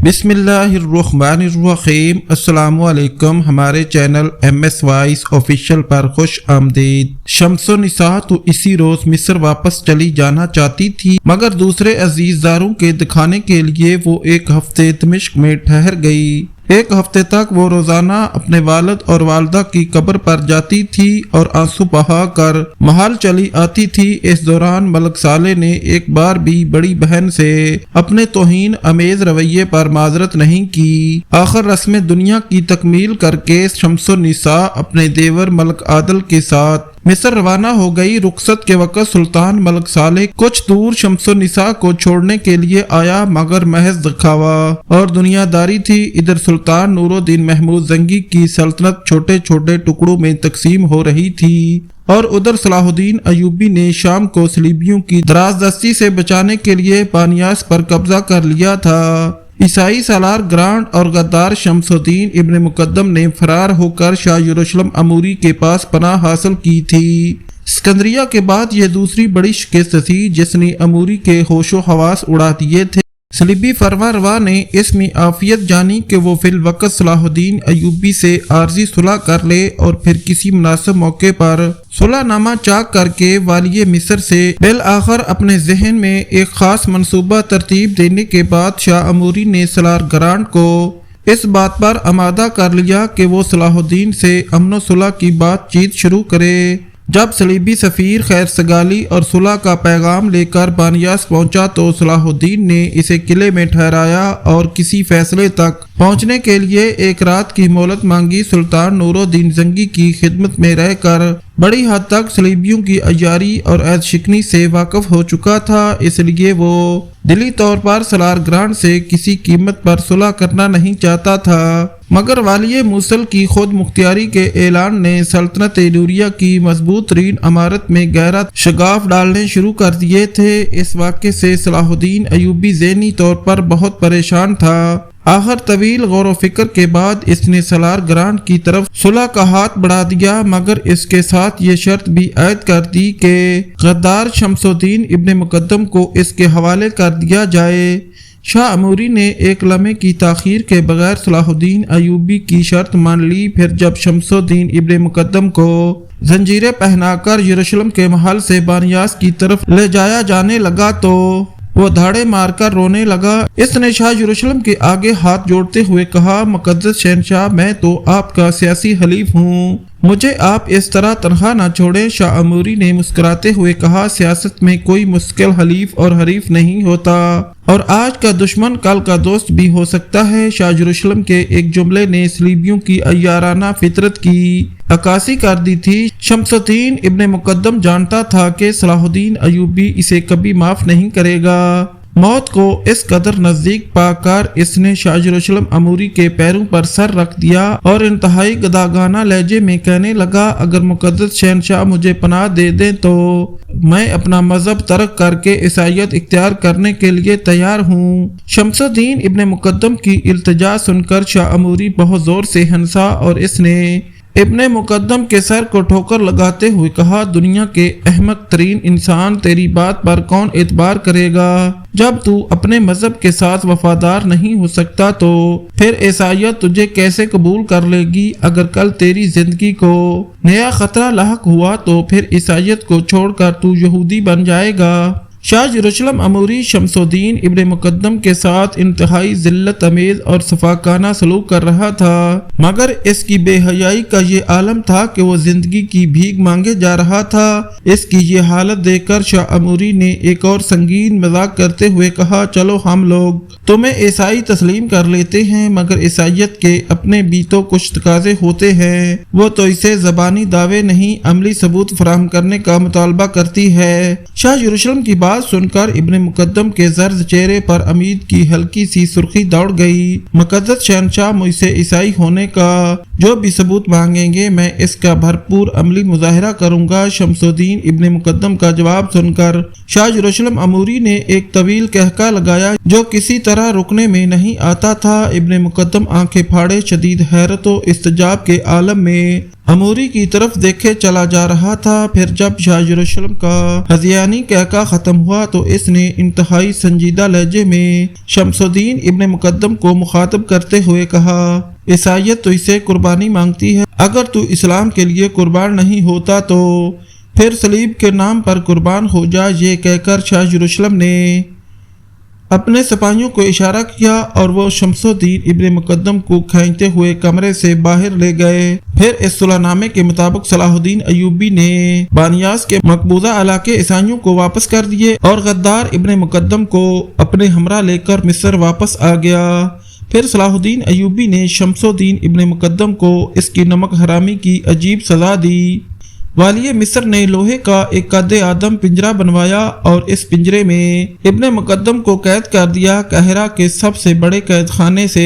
بسم اللہ الرحمن الرحیم۔ السلام علیکم۔ ہمارے چینل MS وائس آفیشیل پر خوش آمدید۔ شمس النساء تو اسی روز مصر واپس چلی جانا چاہتی تھی، مگر دوسرے عزیز داروں کے دکھانے کے لیے وہ ایک ہفتے دمشق میں ٹھہر گئی۔ ایک ہفتے تک وہ روزانہ اپنے والد اور والدہ کی قبر پر جاتی تھی اور آنسو بہا کر محل چلی آتی تھی۔ اس دوران ملک صالح نے ایک بار بھی بڑی بہن سے اپنے توہین امیز رویے پر معذرت نہیں کی۔ آخر رسم دنیا کی تکمیل کر کے شمس النساء اپنے دیور ملک عادل کے ساتھ مصر روانہ ہو گئی۔ رخصت کے وقت سلطان ملک صالح کچھ دور شمس النساء کو چھوڑنے کے لیے آیا، مگر محض دکھاوا اور دنیا داری تھی۔ ادھر سلطان نور الدین محمود زنگی کی سلطنت چھوٹے چھوٹے ٹکڑوں میں تقسیم ہو رہی تھی اور ادھر صلاح الدین ایوبی نے شام کو صلیبیوں کی دراز دستی سے بچانے کے لیے بانیاس پر قبضہ کر لیا تھا۔ عیسائی سالار گرانڈ اور غدار شمس الدین ابن مقدم نے فرار ہو کر شاہ یروشلم اموری کے پاس پناہ حاصل کی تھی۔ اسکندریہ کے بعد یہ دوسری بڑی شکست تھی جس نے اموری کے ہوش و حواس اڑا دیے تھے۔ صلیبی فرما روا نے اس میں عافیت جانی کہ وہ فی الوقت صلاح الدین ایوبی سے عارضی صلح کر لے اور پھر کسی مناسب موقع پر صلح نامہ چاک کر کے والی مصر سے بالآخر اپنے ذہن میں ایک خاص منصوبہ ترتیب دینے کے بعد شاہ اموری نے سالار گرانڈ کو اس بات پر آمادہ کر لیا کہ وہ صلاح الدین سے امن و صلح کی بات چیت شروع کرے۔ جب صلیبی سفیر خیر سگالی اور صلح کا پیغام لے کر بانیاس پہنچا تو صلاح الدین نے اسے قلعے میں ٹھہرایا اور کسی فیصلے تک پہنچنے کے لیے ایک رات کی مہلت مانگی۔ سلطان نور الدین زنگی کی خدمت میں رہ کر بڑی حد تک صلیبیوں کی عیاری اور عہد شکنی سے واقف ہو چکا تھا، اس لیے وہ دلی طور پر سالار گرانڈ سے کسی قیمت پر صلح کرنا نہیں چاہتا تھا، مگر والی موصل کی خود مختاری کے اعلان نے سلطنت نوریہ کی مضبوط ترین عمارت میں گہرا شگاف ڈالنے شروع کر دیے تھے۔ اس واقعے سے صلاح الدین ایوبی ذہنی طور پر بہت پریشان تھا۔ آخر طویل غور و فکر کے بعد اس نے سالار گرانڈ کی طرف صلح کا ہاتھ بڑھا دیا، مگر اس کے ساتھ یہ شرط بھی عائد کر دی کہ غدار شمس الدین ابن مقدم کو اس کے حوالے کر دیا جائے۔ شاہ اموری نے ایک لمحے کی تاخیر کے بغیر صلاح الدین ایوبی کی شرط مان لی۔ پھر جب شمس الدین ابن مقدم کو زنجیریں پہنا کر یروشلم کے محل سے بانیاس کی طرف لے جایا جانے لگا تو وہ دھاڑے مار کر رونے لگا۔ اس نے شاہ یروشلم کے آگے ہاتھ جوڑتے ہوئے کہا، مقدس شہنشاہ، میں تو آپ کا سیاسی حلیف ہوں، مجھے آپ اس طرح تنہا نہ چھوڑیں۔ شاہ اموری نے مسکراتے ہوئے کہا، سیاست میں کوئی مستقل حلیف اور حریف نہیں ہوتا، اور آج کا دشمن کل کا دوست بھی ہو سکتا ہے۔ شاہ یروشلم کے ایک جملے نے صلیبیوں کی عیارانہ فطرت کی عکاسی کر دی تھی۔ شمس الدین ابن مقدم جانتا تھا کہ صلاح الدین ایوبی اسے کبھی معاف نہیں کرے گا۔ موت کو اس قدر نزدیک پا کر اس نے شاہ یروشلم اموری کے پیروں پر سر رکھ دیا اور انتہائی گداگانہ لہجے میں کہنے لگا، اگر مقدس شہنشاہ مجھے پناہ دے دیں تو میں اپنا مذہب ترک کر کے عیسائیت اختیار کرنے کے لیے تیار ہوں۔ شمس الدین ابن مقدم کی التجا سن کر شاہ اموری بہت زور سے ہنسا اور اس نے ابن مقدم کے سر کو ٹھوکر لگاتے ہوئے کہا، دنیا کے احمق ترین انسان تیری بات پر کون اعتبار کرے گا؟ جب تو اپنے مذہب کے ساتھ وفادار نہیں ہو سکتا تو پھر عیسائیت تجھے کیسے قبول کر لے گی؟ اگر کل تیری زندگی کو نیا خطرہ لاحق ہوا تو پھر عیسائیت کو چھوڑ کر تو یہودی بن جائے گا۔ شاہ یروشلم اموری شمس الدین ابن مقدم کے ساتھ انتہائی ذلت امیز اور سفاکانہ سلوک کر رہا تھا، مگر اس کی بے حیائی کا یہ عالم تھا کہ وہ زندگی کی بھیک مانگے جا رہا تھا۔ اس کی یہ حالت دیکھ کر شاہ اموری نے ایک اور سنگین مذاق کرتے ہوئے کہا، چلو ہم لوگ تمہیں عیسائی تسلیم کر لیتے ہیں، مگر عیسائیت کے اپنے بھی تو کچھ تقاضے ہوتے ہیں، وہ تو اسے زبانی دعوے نہیں عملی ثبوت فراہم کرنے کا مطالبہ کرتی ہے۔ شاہ یروشلم کی بات سن کر ابن مقدم کے زرد چہرے پر امید کی ہلکی سی سرخی دوڑ گئی۔ مقدس شہنشاہ، مجھ سے عیسائی ہونے کا جو بھی ثبوت مانگیں گے میں اس کا بھرپور عملی مظاہرہ کروں گا۔ شمس الدین ابن مقدم کا جواب سن کر شاہ یروشلم اموری نے ایک طویل کہکا لگایا جو کسی طرح رکنے میں نہیں آتا تھا۔ ابن مقدم آنکھیں پھاڑے شدید حیرت و استعجاب کے عالم میں اموری کی طرف دیکھے چلا جا رہا تھا۔ پھر جب شاہ یروشلم کا ہذیانی کہکا ختم ہوا تو اس نے انتہائی سنجیدہ لہجے میں شمس الدین ابن مقدم کو مخاطب کرتے ہوئے کہا، عیسائیت تو اسے قربانی مانگتی ہے، اگر تو اسلام کے لیے قربان نہیں ہوتا تو پھر صلیب کے نام پر قربان ہو جا۔ یہ کہہ کر شاہ یروشلم نے اپنے سپاہیوں کو اشارہ کیا اور وہ شمس الدین ابن مقدم کو کھینچتے ہوئے کمرے سے باہر لے گئے۔ پھر اس صلح نامے کے مطابق صلاح الدین ایوبی نے بانیاس کے مقبوضہ علاقے عیسائیوں کو واپس کر دیے اور غدار ابن مقدم کو اپنے ہمراہ لے کر مصر واپس آ گیا۔ پھر صلاح الدین ایوبی نے شمس الدین ابن مقدم کو اس کی نمک حرامی کی عجیب سزا دی۔ والی مصر نے لوہے کا ایک قد آدم پنجرہ بنوایا اور اس پنجرے میں ابن مقدم کو قید کر دیا۔ قاہرہ کے سب سے بڑے قید خانے سے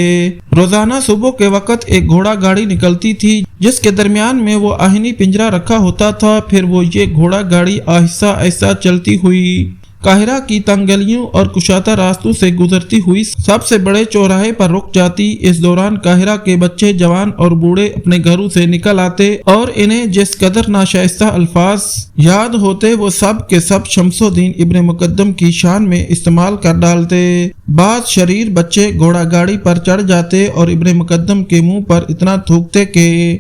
روزانہ صبح کے وقت ایک گھوڑا گاڑی نکلتی تھی جس کے درمیان میں وہ آہنی پنجرہ رکھا ہوتا تھا۔ پھر وہ یہ گھوڑا گاڑی آہستہ آہستہ چلتی ہوئی قاہرہ کی تنگ گلیوں اور کشادہ راستوں سے گزرتی ہوئی سب سے بڑے چوراہے پر رک جاتی۔ اس دوران قاہرہ کے بچے، جوان اور بوڑھے اپنے گھروں سے نکل آتے اور انہیں جس قدر ناشائستہ الفاظ یاد ہوتے وہ سب کے سب شمس الدین ابن مقدم کی شان میں استعمال کر ڈالتے۔ بعض شریر بچے گھوڑا گاڑی پر چڑھ جاتے اور ابن مقدم کے منہ پر اتنا تھوکتے کہ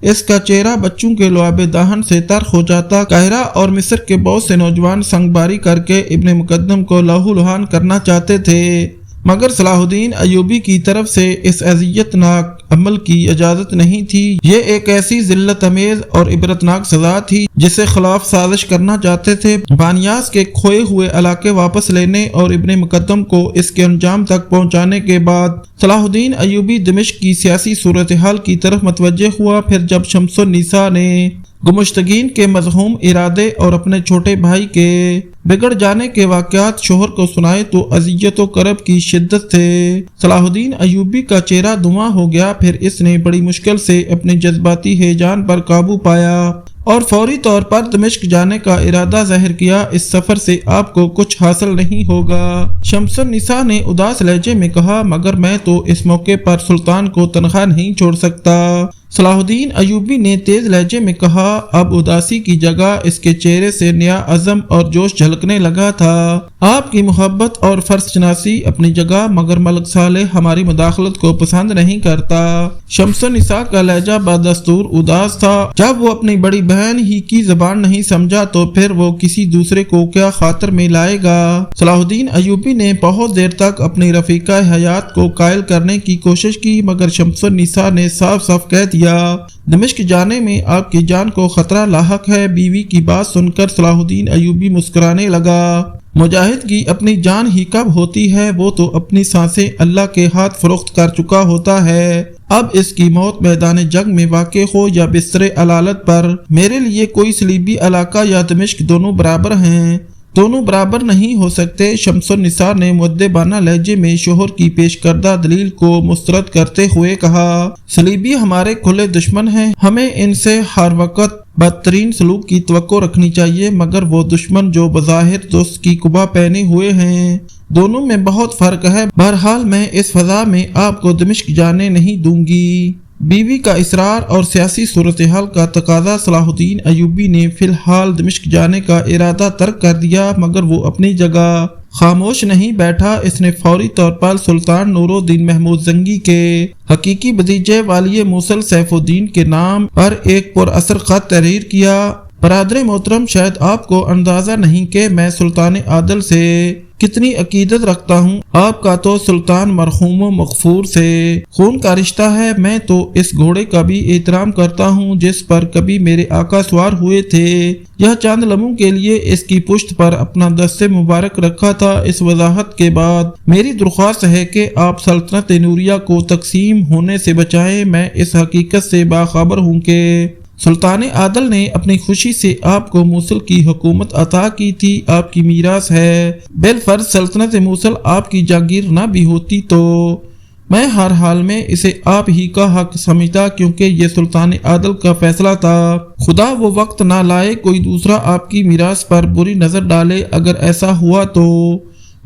اس کا چہرہ بچوں کے لعاب دہن سے ترخ ہو جاتا۔ قاہرہ اور مصر کے بہت سے نوجوان سنگ باری کر کے ابن مقدم کو لہو لہان کرنا چاہتے تھے، مگر صلاح الدین ایوبی کی طرف سے اس اذیت ناک عمل کی اجازت نہیں تھی۔ یہ ایک ایسی ذلت امیز اور عبرتناک سزا تھی جسے خلاف سازش کرنا چاہتے تھے۔ بانیاس کے کھوئے ہوئے علاقے واپس لینے اور ابن مقدم کو اس کے انجام تک پہنچانے کے بعد صلاح الدین ایوبی دمشق کی سیاسی صورتحال کی طرف متوجہ ہوا۔ پھر جب شمس النساء نے گمشتگین کے مذموم ارادے اور اپنے چھوٹے بھائی کے بگڑ جانے کے واقعات شوہر کو سنائے تو اذیت و کرب کی شدت سے صلاح الدین ایوبی کا چہرہ دھواں ہو گیا۔ پھر اس نے بڑی مشکل سے اپنے جذباتی ہیجان پر قابو پایا اور فوری طور پر دمشق جانے کا ارادہ ظاہر کیا۔ اس سفر سے آپ کو کچھ حاصل نہیں ہوگا، شمس النساء نے اداس لہجے میں کہا، مگر میں تو اس موقع پر سلطان کو تنہا نہیں چھوڑ سکتا۔ صلاح الدین ایوبی نے تیز لہجے میں کہا۔ اب اداسی کی جگہ اس کے چہرے سے نیا عزم اور جوش جھلکنے لگا تھا۔ آپ کی محبت اور فرض شناسی اپنی جگہ، مگر ملک صالح ہماری مداخلت کو پسند نہیں کرتا۔ شمس النساء کا لہجہ بدستور اداس تھا۔ جب وہ اپنی بڑی بہن ہی کی زبان نہیں سمجھا تو پھر وہ کسی دوسرے کو کیا خاطر میں لائے گا۔ صلاح الدین ایوبی نے بہت دیر تک اپنی رفیقہ حیات کو قائل کرنے کی کوشش کی، مگر شمس النساء نے صاف صاف کہہ دیا، دمشق جانے میں آپ کی جان کو خطرہ لاحق ہے۔ بیوی کی بات سن کر صلاح الدین ایوبی مسکرانے لگا۔ مجاہد کی اپنی جان ہی کب ہوتی ہے، وہ تو اپنی سانسیں اللہ کے ہاتھ فروخت کر چکا ہوتا ہے۔ اب اس کی موت میدان جنگ میں واقع ہو یا بستر علالت پر، میرے لیے کوئی صلیبی علاقہ یا دمشق دونوں برابر ہیں، دونوں برابر نہیں ہو سکتے۔ شمس النساء نے مؤدبانہ لہجے میں شوہر کی پیش کردہ دلیل کو مسترد کرتے ہوئے کہا، صلیبی ہمارے کھلے دشمن ہیں، ہمیں ان سے ہر وقت بدترین سلوک کی توقع رکھنی چاہیے، مگر وہ دشمن جو بظاہر دوست کی قبا پہنے ہوئے ہیں، دونوں میں بہت فرق ہے۔ بہرحال میں اس فضا میں آپ کو دمشق جانے نہیں دوں گی۔ بیوی کا اصرار اور سیاسی صورتحال کا تقاضا، صلاح الدین ایوبی نے فی الحال دمشق جانے کا ارادہ ترک کر دیا، مگر وہ اپنی جگہ خاموش نہیں بیٹھا۔ اس نے فوری طور پر سلطان نور الدین محمود زنگی کے حقیقی بھتیجے والی موصل سیف الدین کے نام پر ایک پر اثر خط تحریر کیا۔ برادر محترم، شاید آپ کو اندازہ نہیں کہ میں سلطان عادل سے کتنی عقیدت رکھتا ہوں۔ آپ کا تو سلطان مرحوم و مغفور سے خون کا رشتہ ہے۔ میں تو اس گھوڑے کا بھی احترام کرتا ہوں جس پر کبھی میرے آقا سوار ہوئے تھے۔ یہ چند لمحوں کے لیے اس کی پشت پر اپنا دست مبارک رکھا تھا۔ اس وضاحت کے بعد میری درخواست ہے کہ آپ سلطنت نوریہ کو تقسیم ہونے سے بچائیں۔ میں اس حقیقت سے باخبر ہوں کہ سلطان عادل نے اپنی خوشی سے آپ کو موصل کی حکومت عطا کی تھی، آپ کی میراث ہے۔ بالفرض سلطنت موصل آپ کی جاگیر نہ بھی ہوتی تو میں ہر حال میں اسے آپ ہی کا حق سمجھتا، کیونکہ یہ سلطان عادل کا فیصلہ تھا۔ خدا وہ وقت نہ لائے کوئی دوسرا آپ کی میراث پر بری نظر ڈالے۔ اگر ایسا ہوا تو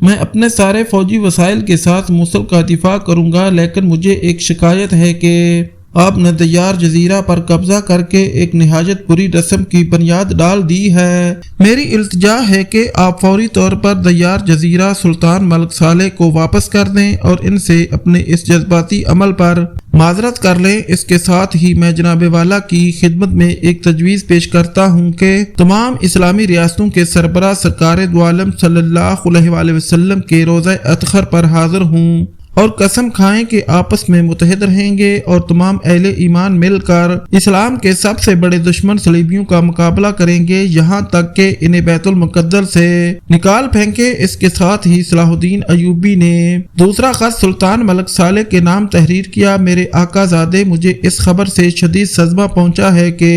میں اپنے سارے فوجی وسائل کے ساتھ موصل کا دفاع کروں گا، لیکن مجھے ایک شکایت ہے کہ آپ نے دیار جزیرہ پر قبضہ کر کے ایک نہایت بری رسم کی بنیاد ڈال دی ہے۔ میری التجا ہے کہ آپ فوری طور پر دیار جزیرہ سلطان ملک صالح کو واپس کر دیں اور ان سے اپنے اس جذباتی عمل پر معذرت کر لیں۔ اس کے ساتھ ہی میں جناب والا کی خدمت میں ایک تجویز پیش کرتا ہوں کہ تمام اسلامی ریاستوں کے سربراہ سرکار دو عالم صلی اللہ علیہ وآلہ وسلم کے روزہ اطہر پر حاضر ہوں اور قسم کھائیں کہ آپس میں متحد رہیں گے اور تمام اہل ایمان مل کر اسلام کے سب سے بڑے دشمن صلیبیوں کا مقابلہ کریں گے، یہاں تک کہ انہیں بیت المقدس سے نکال پھینکے۔ اس کے ساتھ ہی صلاح الدین ایوبی نے دوسرا خط سلطان ملک صالح کے نام تحریر کیا۔ میرے آقا زادے، مجھے اس خبر سے شدید صدمہ پہنچا ہے کہ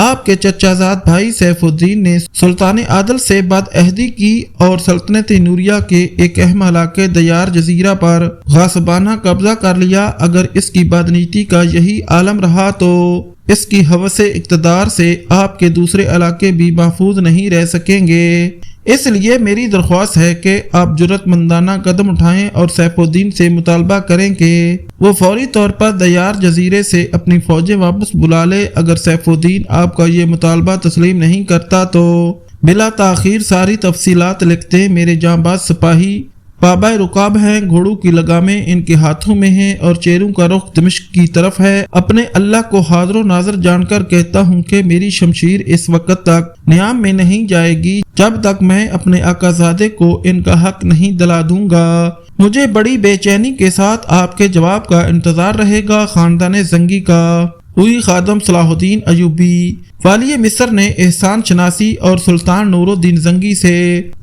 آپ کے چچا زاد بھائی سیف الدین نے سلطان عادل سے بدعہدی کی اور سلطنت نوریہ کے ایک اہم علاقے دیار جزیرہ پر غاصبانہ قبضہ کر لیا۔ اگر اس کی بدنیتی کا یہی عالم رہا تو اس کی ہوس اقتدار سے آپ کے دوسرے علاقے بھی محفوظ نہیں رہ سکیں گے۔ اس لیے میری درخواست ہے کہ آپ جرأت مندانہ قدم اٹھائیں اور سیف الدین سے مطالبہ کریں کہ وہ فوری طور پر دیار جزیرے سے اپنی فوجیں واپس بلا لے۔ اگر سیف الدین آپ کا یہ مطالبہ تسلیم نہیں کرتا تو بلا تاخیر ساری تفصیلات لکھتے۔ میرے جانباز سپاہی پابہ رکاب ہیں، گھوڑوں کی لگامیں ان کے ہاتھوں میں ہیں اور چیروں کا رخ دمشق کی طرف ہے۔ اپنے اللہ کو حاضر و ناظر جان کر کہتا ہوں کہ میری شمشیر اس وقت تک نیام میں نہیں جائے گی جب تک میں اپنے آقا زادے کو ان کا حق نہیں دلا دوں گا۔ مجھے بڑی بے چینی کے ساتھ آپ کے جواب کا انتظار رہے گا۔ خاندان زنگی کا ہوئی خادم صلاح الدین ایوبی۔ والی مصر نے احسان شناسی اور سلطان نور الدین زنگی سے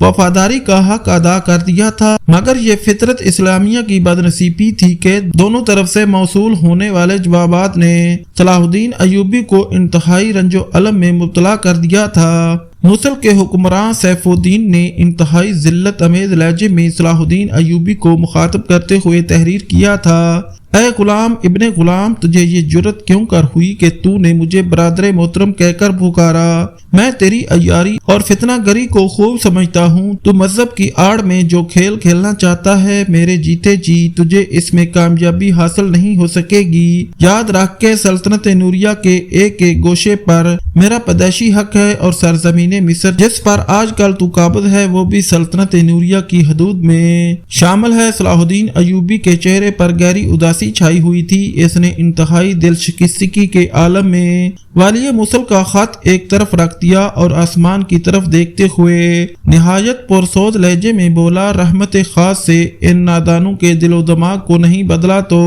وفاداری کا حق ادا کر دیا تھا، مگر یہ فطرت اسلامیہ کی بدنصیبی تھی کہ دونوں طرف سے موصول ہونے والے جوابات نے صلاح الدین ایوبی کو انتہائی رنج و الم میں مبتلا کر دیا تھا۔ موصل کے حکمراں سیف الدین نے انتہائی ذلت امیز لہجے میں صلاح الدین ایوبی کو مخاطب کرتے ہوئے تحریر کیا تھا: اے غلام ابن غلام، تجھے یہ جرت کیوں کر ہوئی کہ تو نے مجھے برادر محترم کہہ کر پکارا؟ میں تیری عیاری اور فتنہ گری کو خوب سمجھتا ہوں۔ تو مذہب کی آڑ میں جو کھیل کھیلنا چاہتا ہے، میرے جیتے جی تجھے اس میں کامیابی حاصل نہیں ہو سکے گی۔ یاد رکھ کے سلطنت نوریہ کے ایک ایک گوشے پر میرا پیدائشی حق ہے اور سرزمین مصر جس پر آج کل تو قابض ہے وہ بھی سلطنت نوریہ کی حدود میں شامل ہے۔ صلاح الدین ایوبی کے چہرے پر گہری اداسی چھائی ہوئی تھی۔ اس نے انتہائی دل شکستگی کے عالم میں والی موصل کا خط ایک طرف رکھ دیا اور آسمان کی طرف دیکھتے ہوئے نہایت پرسود لہجے میں بولا: رحمت خاص سے ان نادانوں کے دل و دماغ کو نہیں بدلا تو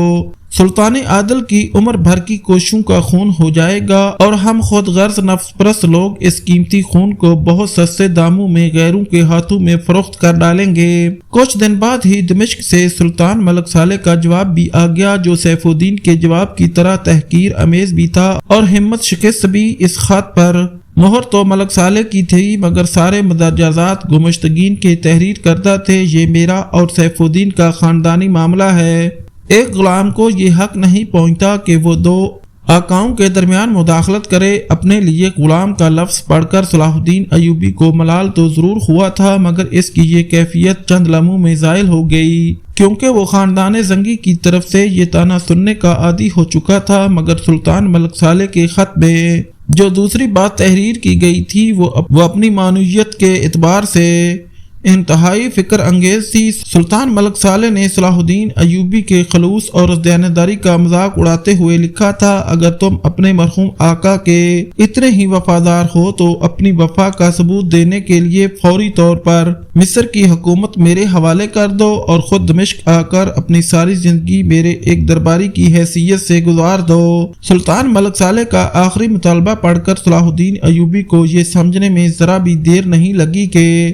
سلطان عادل کی عمر بھر کی کوششوں کا خون ہو جائے گا اور ہم خود غرض نفس پرست لوگ اس قیمتی خون کو بہت سستے داموں میں غیروں کے ہاتھوں میں فروخت کر ڈالیں گے۔ کچھ دن بعد ہی دمشق سے سلطان ملک صالح کا جواب بھی آ گیا، جو سیف الدین کے جواب کی طرح تحقیر امیز بھی تھا اور ہمت شکست بھی۔ اس خط پر مہر تو ملک صالح کی تھی، مگر سارے مدرجات گمشتگین کے تحریر کردہ تھے۔ یہ میرا اور سیف الدین کا خاندانی معاملہ ہے۔ ایک غلام کو یہ حق نہیں پہنچتا کہ وہ دو آقاؤں کے درمیان مداخلت کرے۔ اپنے لیے غلام کا لفظ پڑھ کر صلاح الدین ایوبی کو ملال تو ضرور ہوا تھا، مگر اس کی یہ کیفیت چند لمحوں میں زائل ہو گئی، کیونکہ وہ خاندان زنگی کی طرف سے یہ طعنہ سننے کا عادی ہو چکا تھا۔ مگر سلطان ملک صالح کے خط میں جو دوسری بات تحریر کی گئی تھی وہ اپنی معنویت کے اعتبار سے انتہائی فکر انگیز تھی۔ سلطان ملک صالح نے صلاح الدین ایوبی کے خلوص اور دیانتداری کا مذاق اڑاتے ہوئے لکھا تھا: اگر تم اپنے مرحوم آقا کے اتنے ہی وفادار ہو تو اپنی وفا کا ثبوت دینے کے لیے فوری طور پر مصر کی حکومت میرے حوالے کر دو اور خود دمشق آ کر اپنی ساری زندگی میرے ایک درباری کی حیثیت سے گزار دو۔ سلطان ملک صالح کا آخری مطالبہ پڑھ کر صلاح الدین ایوبی کو یہ سمجھنے میں ذرا بھی دیر نہیں لگی کہ